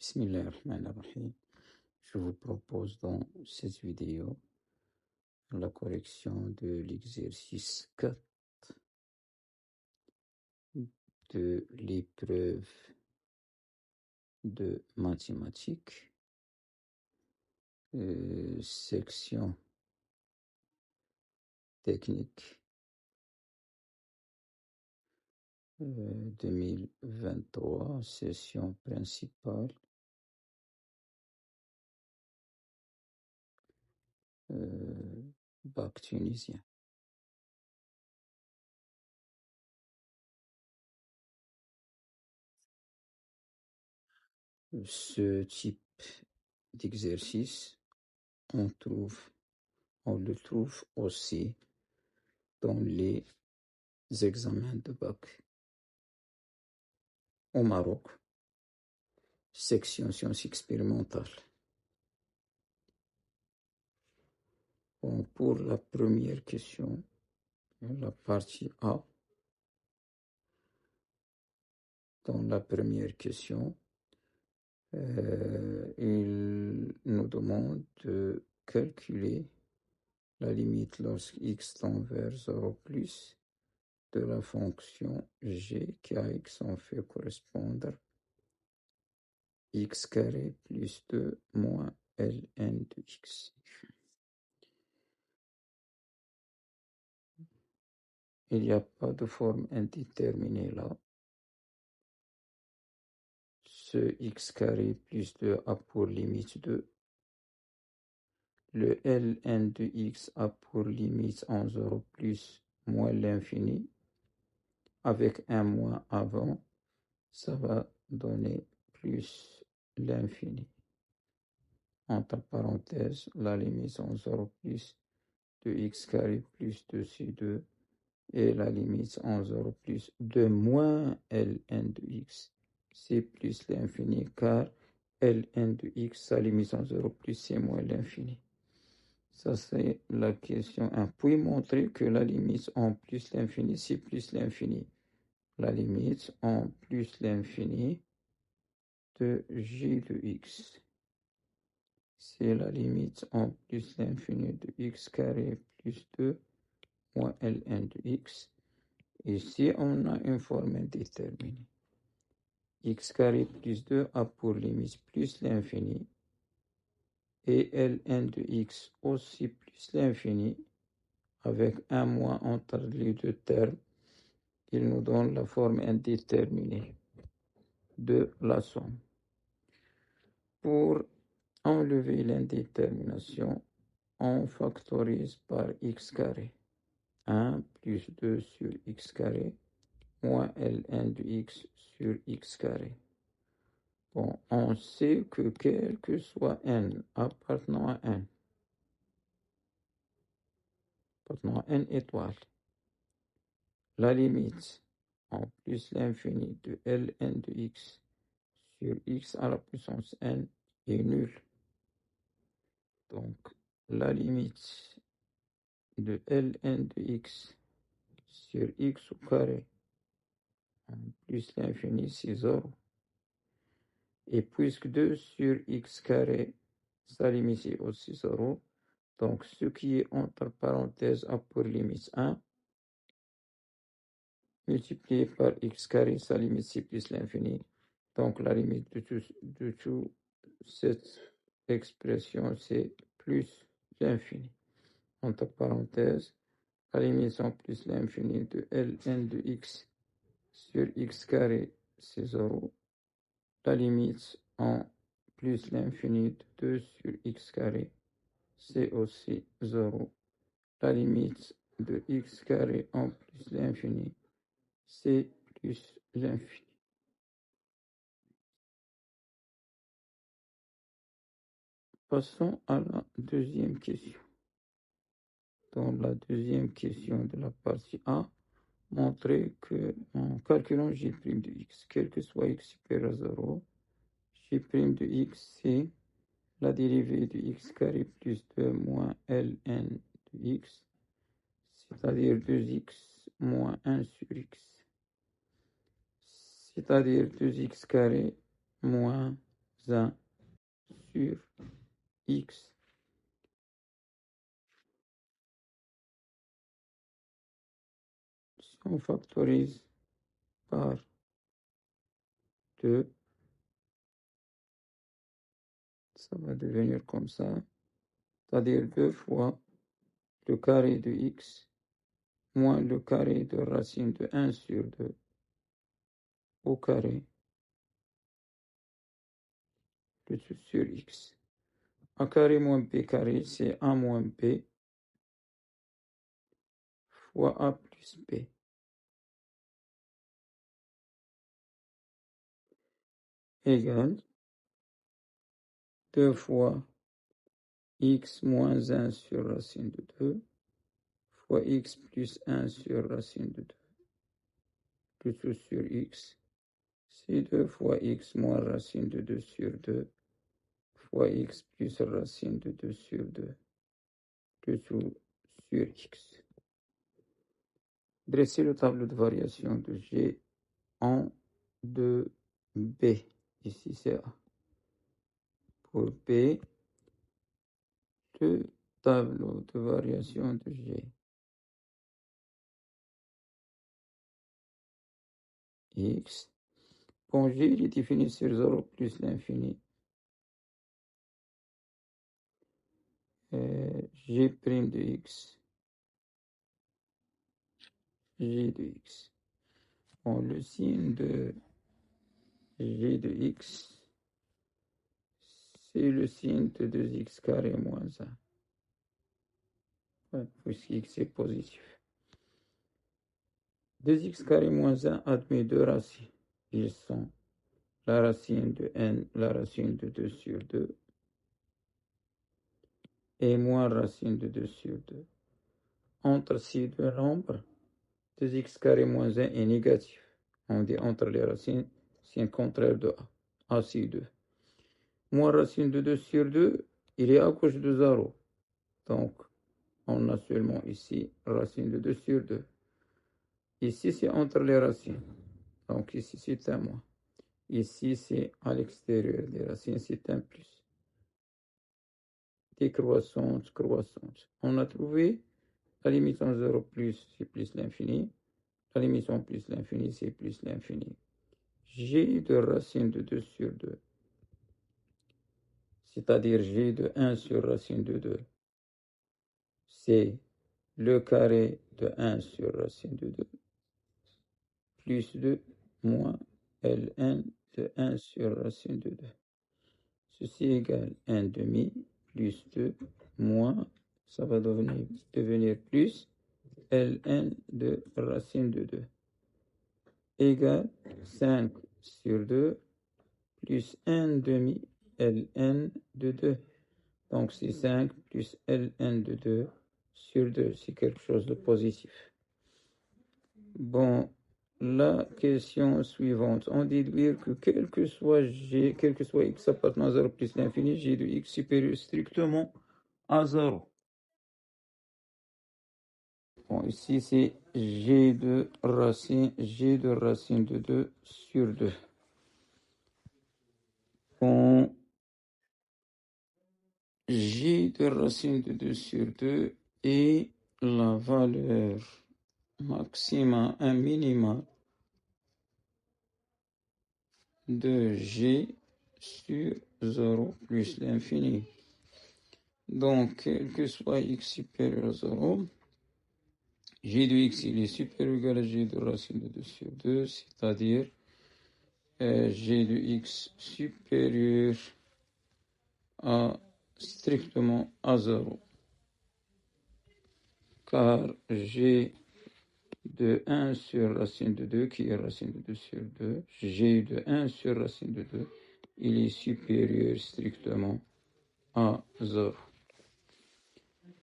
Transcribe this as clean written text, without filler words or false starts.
Bismillahirrahmanirrahim. Je vous propose dans cette vidéo la correction de l'exercice 4 de l'épreuve de mathématiques, section technique 2023, session principale, bac tunisien. Ce type d'exercice, on le trouve aussi dans les examens de bac au Maroc, section sciences expérimentales. Bon, pour la première question, la partie A, dans la première question, il nous demande de calculer la limite lorsque x tend vers 0 plus de la fonction g kx en fait correspondre x carré plus 2 moins ln de x. Il n'y a pas de forme indéterminée là. Ce x carré plus 2 a pour limite 2. Le ln de x a pour limite en 0 plus moins l'infini. Avec un moins avant, ça va donner plus l'infini. Entre parenthèses, la limite en 0 plus de x carré plus 2c2 et la limite en 0 plus de moins ln de x. C'est plus l'infini car ln de x, sa limite en 0 plus c'est moins l'infini. Ça c'est la question 1. Puis montrer que la limite en plus l'infini c'est plus l'infini. La limite en plus l'infini de g de x. C'est la limite en plus l'infini de x carré plus 2 moins ln de x. Ici, on a une forme indéterminée. X carré plus 2 a pour limite plus l'infini et ln de x aussi plus l'infini avec un moins entre les deux termes. Il nous donne la forme indéterminée de la somme. Pour enlever l'indétermination, on factorise par x carré. 1 plus 2 sur x carré moins ln de x sur x carré. Bon, on sait que quel que soit n appartenant à n étoiles, la limite en plus l'infini de ln de x sur x à la puissance n est nulle. Donc, la limite de ln de x sur x au carré en plus l'infini, c'est 0. Et puisque 2 sur x carré, sa limite est aussi 0, donc ce qui est entre parenthèses a pour limite 1, multiplié par x carré, sa limite c'est plus l'infini. Donc la limite de toute cette expression c'est plus l'infini. Entre parenthèses, la limite en plus l'infini de ln de x sur x carré c'est 0. La limite en plus l'infini de 2 sur x carré, c'est aussi 0. La limite de x carré en plus l'infini, c'est plus l'infini. Passons à la deuxième question. Dans la deuxième question de la partie A, montrer que en calculant g' de x, quel que soit x supérieur à 0, g' de x, c'est la dérivée de x carré plus 2 moins ln de x, c'est-à-dire 2x moins 1 sur x, c'est-à-dire 2x carré moins 1 sur x. Si on factorise par 2, ça va devenir comme ça, c'est-à-dire 2 fois le carré de x moins le carré de racine de 1 sur 2 au carré de 2 sur x. A carré moins b carré, c'est a moins b fois a plus b. Égale 2 fois x moins 1 sur racine de 2 fois x plus 1 sur racine de 2 tout sur x. C'est 2 fois x moins racine de 2 sur 2 fois x plus racine de 2 sur 2 tout sur x. Dressez le tableau de variation de G en 2B. Ici c'est A. Pour B, le tableau de variation de G. X. Bon, G il est défini sur 0 plus l'infini. G' de x. G de x. Bon, le signe de G de x, c'est le signe de 2x carré moins 1. Puisque x est positif. 2x carré moins 1 admet deux racines. Ils sont la racine de n, la racine de 2 sur 2, et moins racine de 2 sur 2. Entre ces deux nombres, 2x carré moins 1 est négatif. On dit entre les racines, c'est un contraire de A. A, c'est 2. Moins racine de 2 sur 2, il est à gauche de 0. Donc, on a seulement ici racine de 2 sur 2. Ici, c'est entre les racines. Donc, ici, c'est un moins. Ici, c'est à l'extérieur des racines, c'est un plus. Décroissante, croissante. On a trouvé la limite en 0 plus, c'est plus l'infini. La limite en plus l'infini, c'est plus l'infini. G de racine de 2 sur 2, c'est-à-dire G de 1 sur racine de 2, c'est le carré de 1 sur racine de 2, plus 2 moins Ln de 1 sur racine de 2. Ceci égale 1 demi plus 2 moins, ça va devenir plus Ln de racine de 2 égale 5 sur 2 plus 1 demi Ln de 2. Donc c'est 5 plus Ln de 2 sur 2. C'est quelque chose de positif. Bon, la question suivante. On déduire que quel que soit G, quel que soit x appartenant à 0 plus l'infini, G de x supérieur strictement à 0. Bon, ici c'est G de racine de 2 sur 2. Bon, G de racine de 2 sur 2 est la valeur maxima et minima de G sur 0 plus l'infini. Donc, quel que soit x supérieur à 0, G de x il est supérieur ou égal à G de racine de 2 sur 2, c'est-à-dire G de x supérieur à strictement à 0. Car G de 1 sur racine de 2, qui est racine de 2 sur 2, G de 1 sur racine de 2, il est supérieur strictement à 0.